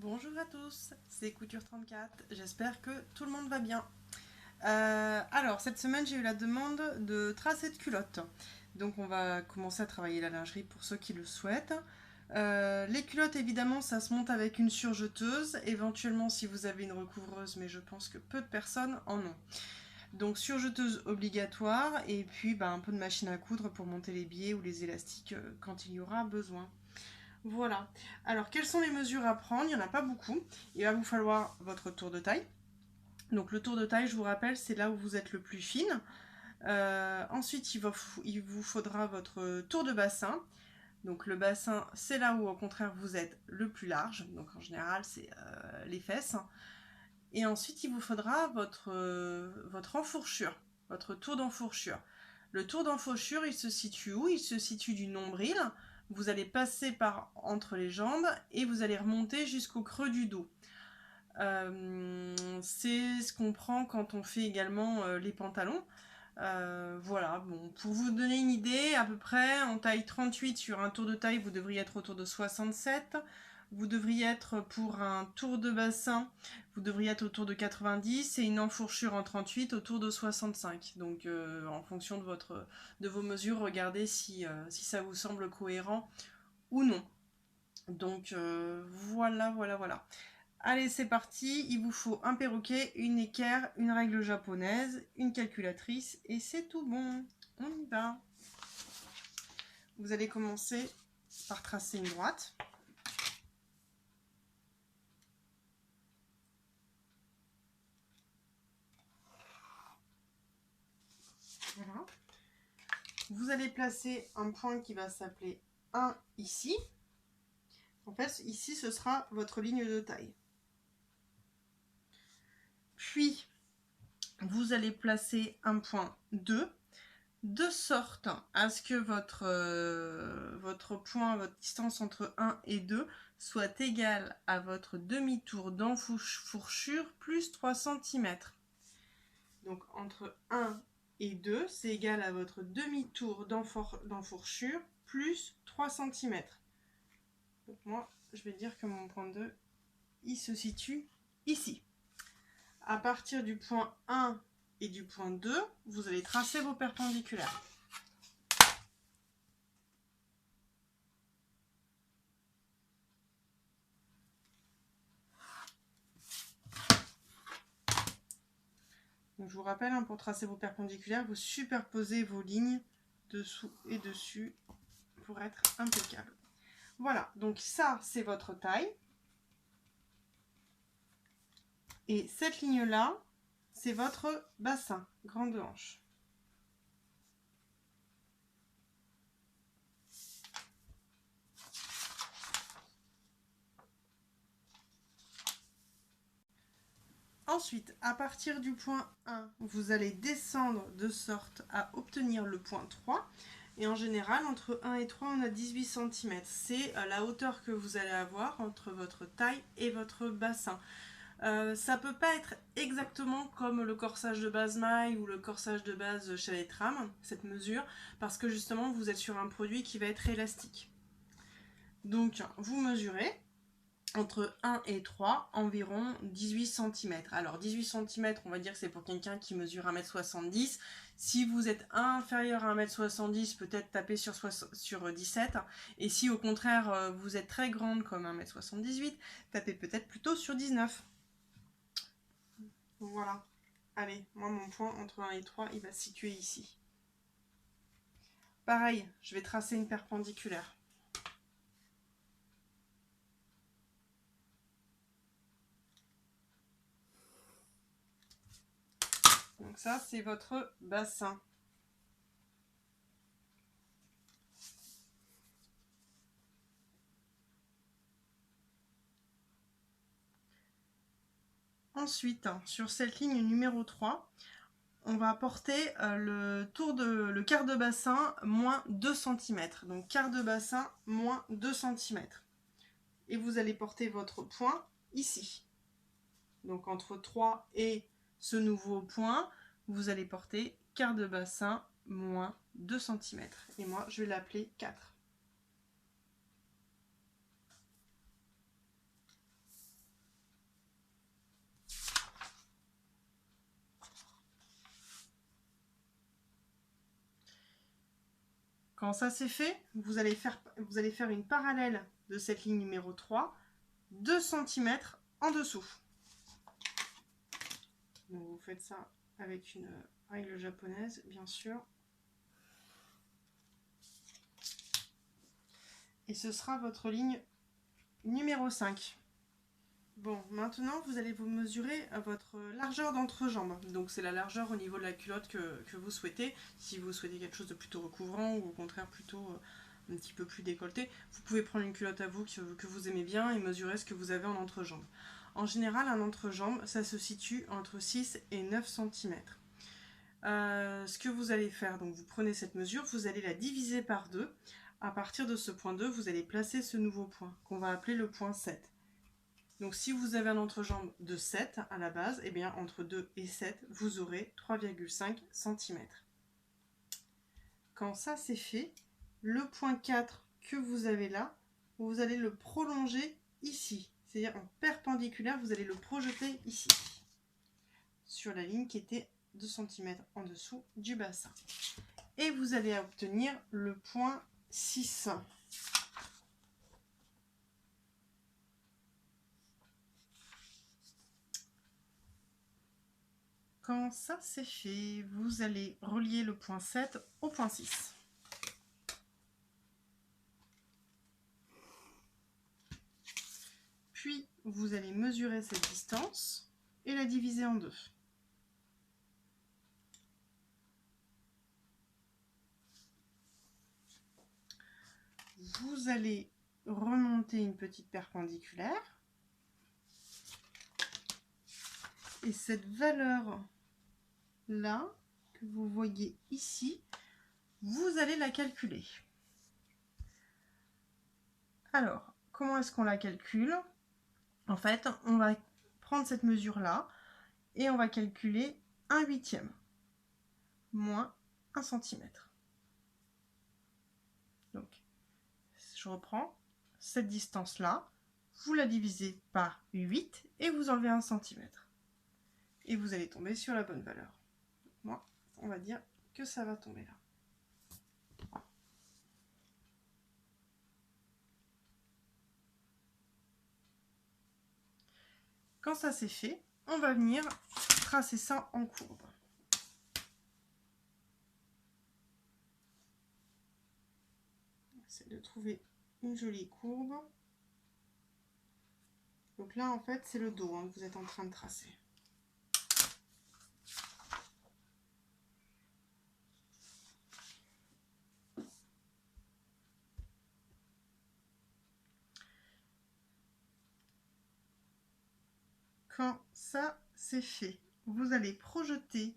Bonjour à tous, c'est Couture 34, j'espère que tout le monde va bien. Alors, cette semaine, j'ai eu la demande de tracé de culottes. Donc, on va commencer à travailler la lingerie pour ceux qui le souhaitent. Les culottes, évidemment, ça se monte avec une surjeteuse, éventuellement si vous avez une recouvreuse, mais je pense que peu de personnes en ont. Donc, surjeteuse obligatoire, et puis un peu de machine à coudre pour monter les biais ou les élastiques quand il y aura besoin. Voilà. Alors, quelles sont les mesures à prendre? Il n'y en a pas beaucoup. Il va vous falloir votre tour de taille. Donc, le tour de taille, je vous rappelle, c'est là où vous êtes le plus fine. Ensuite, il vous faudra votre tour de bassin. Donc, le bassin, c'est là où, au contraire, vous êtes le plus large. Donc, en général, c'est les fesses. Et ensuite, il vous faudra votre enfourchure, votre tour d'enfourchure. Le tour d'enfourchure, il se situe où? Il se situe du nombril. Vous allez passer par entre les jambes et vous allez remonter jusqu'au creux du dos. C'est ce qu'on prend quand on fait également les pantalons. Voilà, bon, pour vous donner une idée, à peu près en taille 38 sur un tour de taille, vous devriez être autour de 67. Vous devriez être pour un tour de bassin, vous devriez être autour de 90 et une enfourchure en 38 autour de 65. Donc en fonction de vos mesures, regardez si ça vous semble cohérent ou non. Donc voilà. Allez, c'est parti. Il vous faut un perroquet, une équerre, une règle japonaise, une calculatrice et c'est tout bon. On y va. Vous allez commencer par tracer une droite. Voilà. Vous allez placer un point qui va s'appeler 1 ici. En fait, ici, ce sera votre ligne de taille. Puis, vous allez placer un point 2 de sorte à ce que votre point, votre distance entre 1 et 2 soit égale à votre demi-tour d'enfourchure plus 3 cm. Donc entre 1 et 2, c'est égal à votre demi-tour d'enfourchure plus 3 cm. Donc moi, je vais dire que mon point 2, il se situe ici. À partir du point 1 et du point 2, vous allez tracer vos perpendiculaires. Donc je vous rappelle, pour tracer vos perpendiculaires, vous superposez vos lignes dessous et dessus pour être impeccable. Voilà, donc ça c'est votre taille. Et cette ligne-là, c'est votre bassin, grande hanche. Ensuite, à partir du point 1, vous allez descendre de sorte à obtenir le point 3. Et en général, entre 1 et 3, on a 18 cm. C'est la hauteur que vous allez avoir entre votre taille et votre bassin. Ça peut pas être exactement comme le corsage de base maille ou le corsage de base chez les trams, cette mesure, parce que justement, vous êtes sur un produit qui va être élastique. Donc, vous mesurez entre 1 et 3, environ 18 cm. Alors 18 cm, on va dire que c'est pour quelqu'un qui mesure 1m70. Si vous êtes inférieur à 1m70, peut-être taper sur 17. Et si au contraire vous êtes très grande comme 1m78, tapez peut-être plutôt sur 19. Voilà. Allez, moi mon point entre 1 et 3, il va se situer ici. Pareil, je vais tracer une perpendiculaire. Donc ça, c'est votre bassin. Ensuite, sur cette ligne numéro 3, on va porter le quart de bassin moins 2 cm. Donc quart de bassin moins 2 cm. Et vous allez porter votre point ici. Donc entre 3 et ce nouveau point, vous allez porter quart de bassin moins 2 cm. Et moi, je vais l'appeler 4. Quand ça c'est fait, vous allez faire une parallèle de cette ligne numéro 3, 2 cm en dessous. Donc vous faites ça avec une règle japonaise, bien sûr. Et ce sera votre ligne numéro 5. Bon, maintenant vous allez vous mesurer votre largeur d'entrejambe. Donc c'est la largeur au niveau de la culotte que vous souhaitez. Si vous souhaitez quelque chose de plutôt recouvrant ou au contraire plutôt un petit peu plus décolleté, vous pouvez prendre une culotte à vous que vous aimez bien et mesurer ce que vous avez en entrejambe. En général, un entrejambe, ça se situe entre 6 et 9 cm. Ce que vous allez faire, donc vous prenez cette mesure, vous allez la diviser par 2. À partir de ce point 2, vous allez placer ce nouveau point, qu'on va appeler le point 7. Donc si vous avez un entrejambe de 7 à la base, eh bien entre 2 et 7, vous aurez 3,5 cm. Quand ça c'est fait, le point 4 que vous avez là, vous allez le prolonger ici. C'est-à-dire en perpendiculaire, vous allez le projeter ici, sur la ligne qui était 2 cm en dessous du bassin. Et vous allez obtenir le point 6. Quand ça c'est fait, vous allez relier le point 7 au point 6. Puis vous allez mesurer cette distance et la diviser en 2. Vous allez remonter une petite perpendiculaire. Et cette valeur-là, que vous voyez ici, vous allez la calculer. Alors, comment est-ce qu'on la calcule? En fait, on va prendre cette mesure-là et on va calculer 1/8 moins 1 cm. Donc, je reprends cette distance-là, vous la divisez par 8 et vous enlevez 1 cm. Et vous allez tomber sur la bonne valeur. Donc, moi, on va dire que ça va tomber là. Quand ça c'est fait, on va venir tracer ça en courbe. C'est de trouver une jolie courbe. Donc là, en fait, c'est le dos que vous êtes en train de tracer. Quand ça c'est fait, vous allez projeter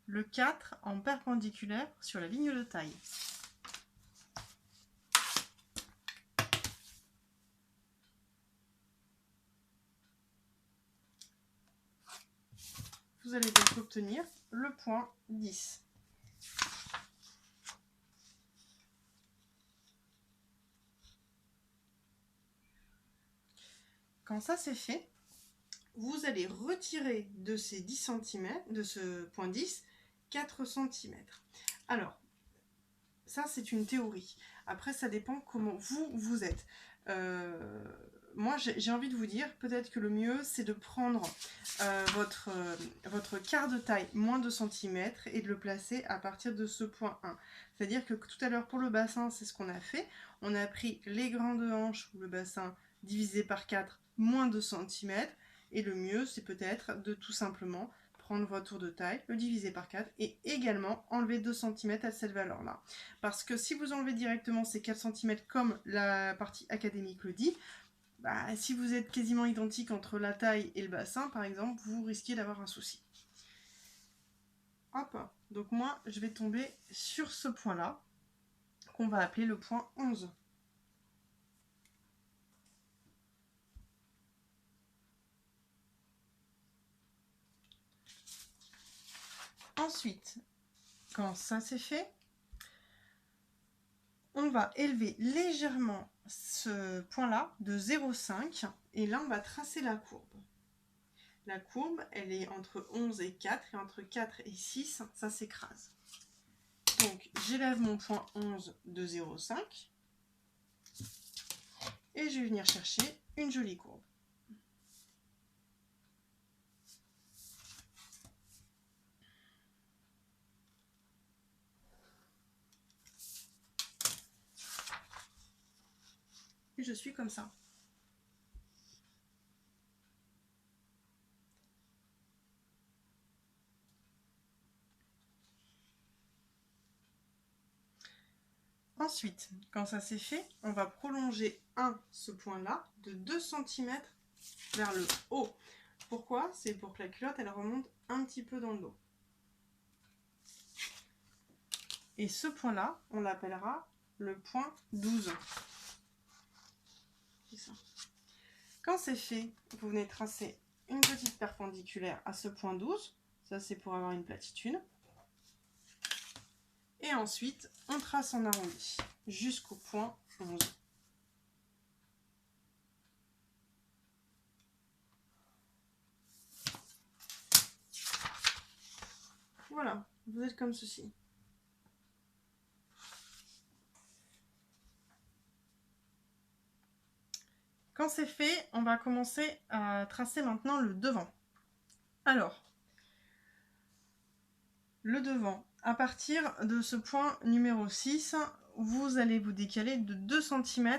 le 4 en perpendiculaire sur la ligne de taille. Vous allez donc obtenir le point 10. Quand ça c'est fait, vous allez retirer de ces 10 cm, de ce point 10, 4 cm. Alors, ça c'est une théorie. Après, ça dépend comment vous êtes. Moi, j'ai envie de vous dire, peut-être que le mieux, c'est de prendre votre quart de taille, moins 2 cm, et de le placer à partir de ce point 1. C'est-à-dire que tout à l'heure, pour le bassin, c'est ce qu'on a fait. On a pris les grandes hanches, ou le bassin, divisé par 4, moins 2 cm. Et le mieux, c'est peut-être de tout simplement prendre votre tour de taille, le diviser par 4 et également enlever 2 cm à cette valeur-là. Parce que si vous enlevez directement ces 4 cm comme la partie académique le dit, bah, si vous êtes quasiment identique entre la taille et le bassin, par exemple, vous risquez d'avoir un souci. Hop, donc moi, je vais tomber sur ce point-là, qu'on va appeler le point 11. Ensuite, quand ça c'est fait, on va élever légèrement ce point-là de 0,5 et là on va tracer la courbe. La courbe, elle est entre 11 et 4 et entre 4 et 6, ça s'écrase. Donc j'élève mon point 11 de 0,5 et je vais venir chercher une jolie courbe. Et je suis comme ça. Ensuite, quand ça c'est fait, on va prolonger ce point-là de 2 cm vers le haut. Pourquoi? C'est pour que la culotte elle remonte un petit peu dans le dos. Et ce point-là, on l'appellera le point 12. C'est ça. Quand c'est fait, vous venez tracer une petite perpendiculaire à ce point 12. Ça, c'est pour avoir une platitude. Et ensuite, on trace en arrondi jusqu'au point 11. Voilà, vous êtes comme ceci. Quand c'est fait, on va commencer à tracer maintenant le devant. Alors, le devant, à partir de ce point numéro 6, vous allez vous décaler de 2 cm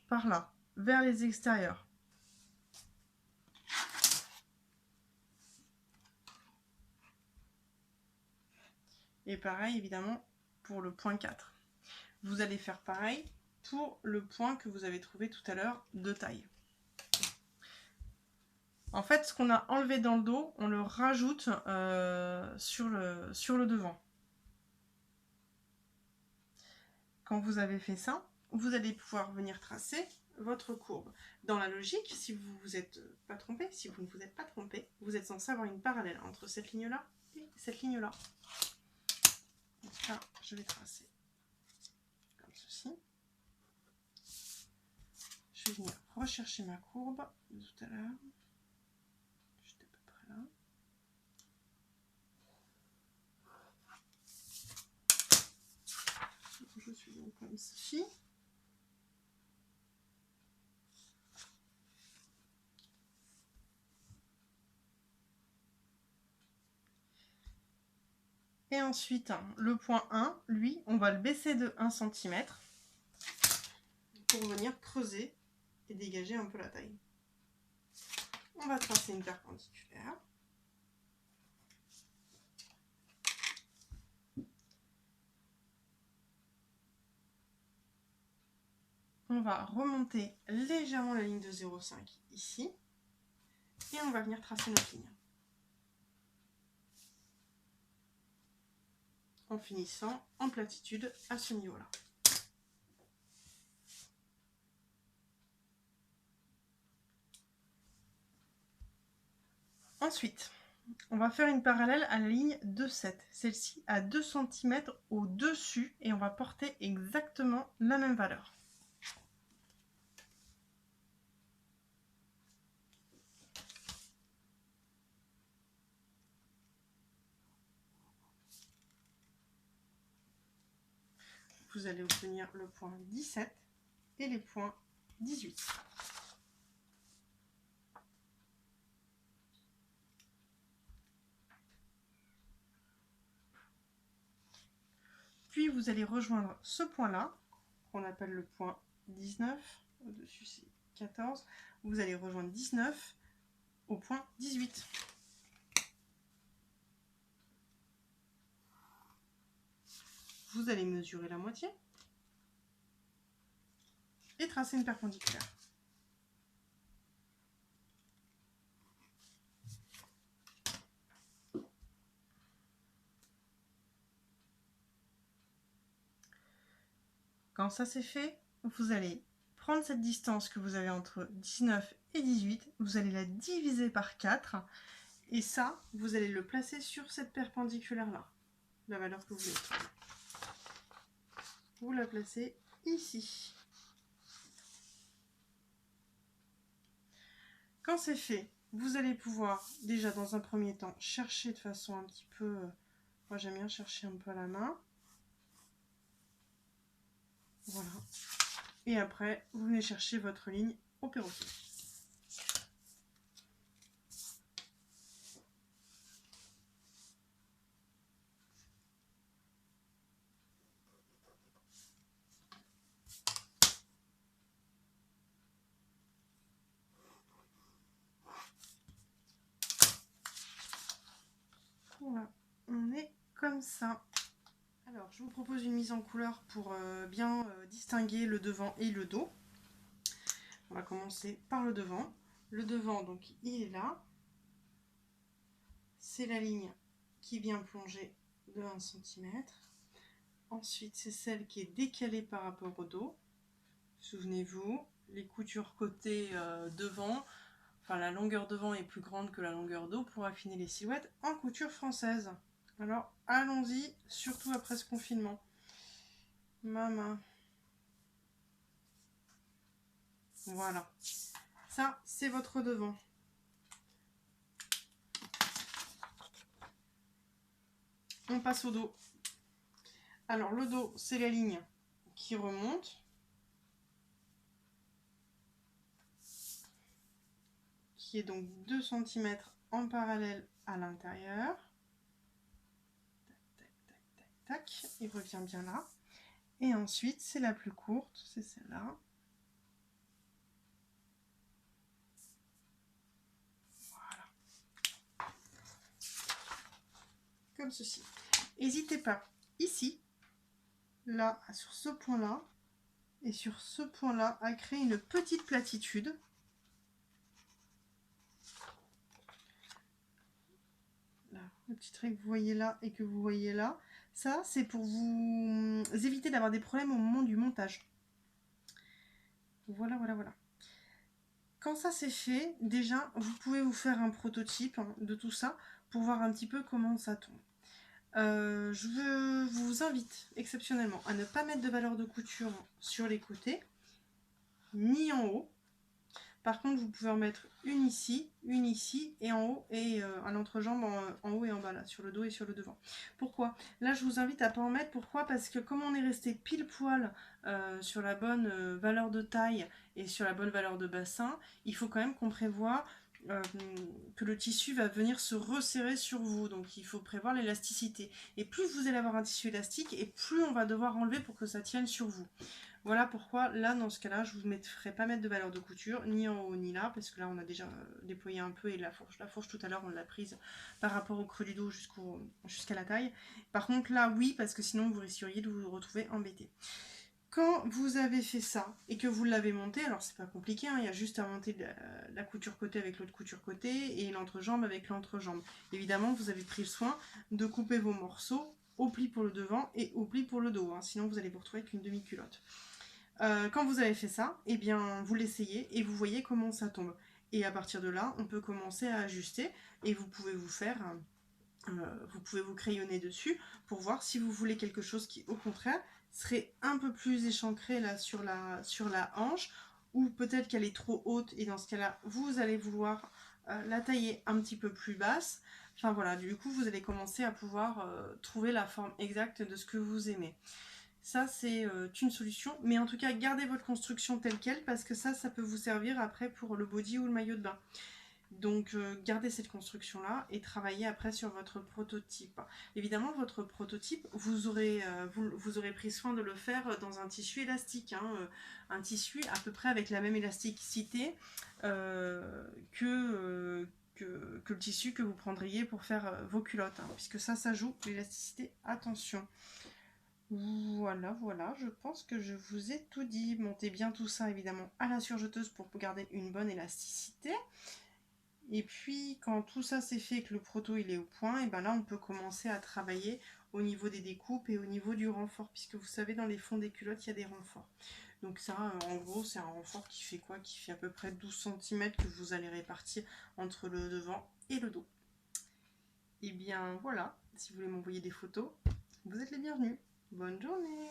par là, vers les extérieurs. Et pareil, évidemment, pour le point 4. Vous allez faire pareil pour le point que vous avez trouvé tout à l'heure de taille. En fait, ce qu'on a enlevé dans le dos, on le rajoute sur le devant. Quand vous avez fait ça, vous allez pouvoir venir tracer votre courbe. Dans la logique, si vous ne vous êtes pas trompé, vous êtes censé avoir une parallèle entre cette ligne-là et cette ligne-là. Donc là, je vais tracer comme ceci. Je vais venir rechercher ma courbe de tout à l'heure. J'étais à peu près là. Je suis donc comme ceci. Et ensuite, le point 1, lui, on va le baisser de 1 cm pour venir creuser et dégager un peu la taille. On va tracer une perpendiculaire. On va remonter légèrement la ligne de 0,5 ici. Et on va venir tracer notre ligne. En finissant en platitude à ce niveau-là. Ensuite, on va faire une parallèle à la ligne 2,7. Celle-ci à 2 cm au-dessus et on va porter exactement la même valeur. Vous allez obtenir le point 17 et les points 18. Puis vous allez rejoindre ce point-là, qu'on appelle le point 19, au-dessus c'est 14, vous allez rejoindre 19 au point 18. Vous allez mesurer la moitié et tracer une perpendiculaire. Quand ça c'est fait, vous allez prendre cette distance que vous avez entre 19 et 18, vous allez la diviser par 4 et ça, vous allez le placer sur cette perpendiculaire-là, la valeur que vous voulez. Vous la placez ici. Quand c'est fait, vous allez pouvoir déjà dans un premier temps chercher de façon un petit peu, moi j'aime bien chercher un peu à la main, Et après, vous venez chercher votre ligne au perroquet. Voilà, on est comme ça. Alors, je vous propose une mise en couleur pour bien distinguer le devant et le dos. On va commencer par le devant. Le devant, donc, il est là. C'est la ligne qui vient plonger de 1 cm. Ensuite, c'est celle qui est décalée par rapport au dos. Souvenez-vous, les coutures côté devant, enfin la longueur devant est plus grande que la longueur dos pour affiner les silhouettes en couture française. Alors, allons-y, surtout après ce confinement. Maman. Voilà. Ça, c'est votre devant. On passe au dos. Alors, le dos, c'est la ligne qui remonte. Qui est donc 2 cm en parallèle à l'intérieur. Tac, tac, tac, tac, tac. Il revient bien là. Et ensuite, c'est la plus courte, c'est celle-là. Voilà. Comme ceci. N'hésitez pas, ici, là, sur ce point-là, et sur ce point-là, à créer une petite platitude. Là, le petit trait que vous voyez là et que vous voyez là, ça, c'est pour vous éviter d'avoir des problèmes au moment du montage. Voilà, voilà, voilà. Quand ça c'est fait, déjà, vous pouvez vous faire un prototype de tout ça pour voir un petit peu comment ça tombe. Je vous invite exceptionnellement à ne pas mettre de valeur de couture sur les côtés, ni en haut. Par contre, vous pouvez en mettre une ici et en haut et à l'entrejambe en haut et en bas, là, sur le dos et sur le devant. Pourquoi? Là, je vous invite à ne pas en mettre. Pourquoi? Parce que comme on est resté pile poil sur la bonne valeur de taille et sur la bonne valeur de bassin, il faut quand même qu'on prévoie que le tissu va venir se resserrer sur vous. Donc, il faut prévoir l'élasticité. Et plus vous allez avoir un tissu élastique, et plus on va devoir enlever pour que ça tienne sur vous. Voilà pourquoi là dans ce cas là je ne vous ferai pas mettre de valeur de couture ni en haut ni là parce que là on a déjà déployé un peu et la fourche tout à l'heure on l'a prise par rapport au creux du dos jusqu'à la taille. Par contre là oui parce que sinon vous risqueriez de vous retrouver embêté. Quand vous avez fait ça et que vous l'avez monté, alors c'est pas compliqué, il y a juste à monter la couture côté avec l'autre couture côté et l'entrejambe avec l'entrejambe. Évidemment vous avez pris le soin de couper vos morceaux au pli pour le devant et au pli pour le dos, sinon vous allez vous retrouver avec une demi-culotte. Quand vous avez fait ça, eh bien, vous l'essayez et vous voyez comment ça tombe. Et à partir de là, on peut commencer à ajuster et vous pouvez vous crayonner dessus pour voir si vous voulez quelque chose qui, au contraire, serait un peu plus échancré là sur la hanche ou peut-être qu'elle est trop haute et dans ce cas-là, vous allez vouloir la tailler un petit peu plus basse. Enfin voilà, du coup, vous allez commencer à pouvoir trouver la forme exacte de ce que vous aimez. Ça, c'est une solution. Mais en tout cas, gardez votre construction telle qu'elle parce que ça peut vous servir après pour le body ou le maillot de bain. Donc, gardez cette construction-là et travaillez après sur votre prototype. Évidemment, votre prototype, vous aurez pris soin de le faire dans un tissu élastique. Un tissu à peu près avec la même élasticité que le tissu que vous prendriez pour faire vos culottes. Puisque ça joue l'élasticité. Attention. Voilà, voilà, je pense que je vous ai tout dit. Montez bien tout ça évidemment à la surjeteuse pour garder une bonne élasticité. Et puis quand tout ça c'est fait, que le proto il est au point, et ben là on peut commencer à travailler au niveau des découpes et au niveau du renfort, puisque vous savez dans les fonds des culottes il y a des renforts. Donc ça en gros c'est un renfort qui fait quoi? Qui fait à peu près 12 cm que vous allez répartir entre le devant et le dos. Et bien voilà, si vous voulez m'envoyer des photos, vous êtes les bienvenus. Bonne journée!